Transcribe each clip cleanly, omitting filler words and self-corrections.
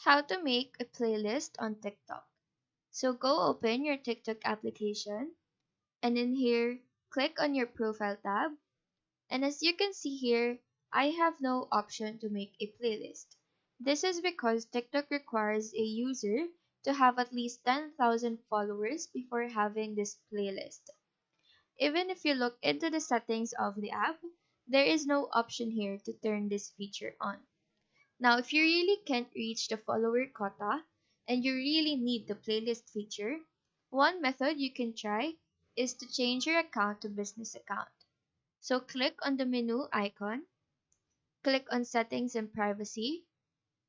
How to make a playlist on TikTok. So go open your TikTok application and in here, click on your profile tab. And as you can see here, I have no option to make a playlist. This is because TikTok requires a user to have at least 10,000 followers before having this playlist. Even if you look into the settings of the app, there is no option here to turn this feature on. Now, if you really can't reach the follower quota and you really need the playlist feature, one method you can try is to change your account to business account. So click on the menu icon, click on settings and privacy,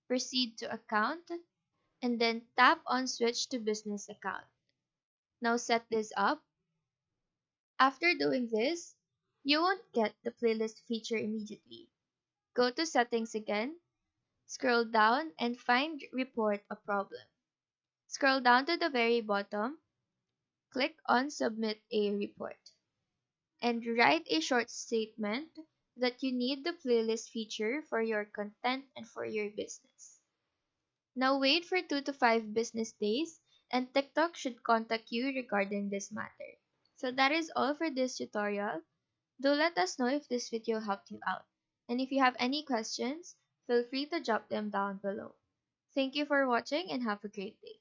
proceed to account, and then tap on switch to business account. Now set this up. After doing this, you won't get the playlist feature immediately. Go to settings again, scroll down and find report a problem. Scroll down to the very bottom, click on submit a report, and write a short statement that you need the playlist feature for your content and for your business. Now wait for 2 to 5 business days and TikTok should contact you regarding this matter. So that is all for this tutorial. Do let us know if this video helped you out. And if you have any questions, feel free to drop them down below. Thank you for watching and have a great day.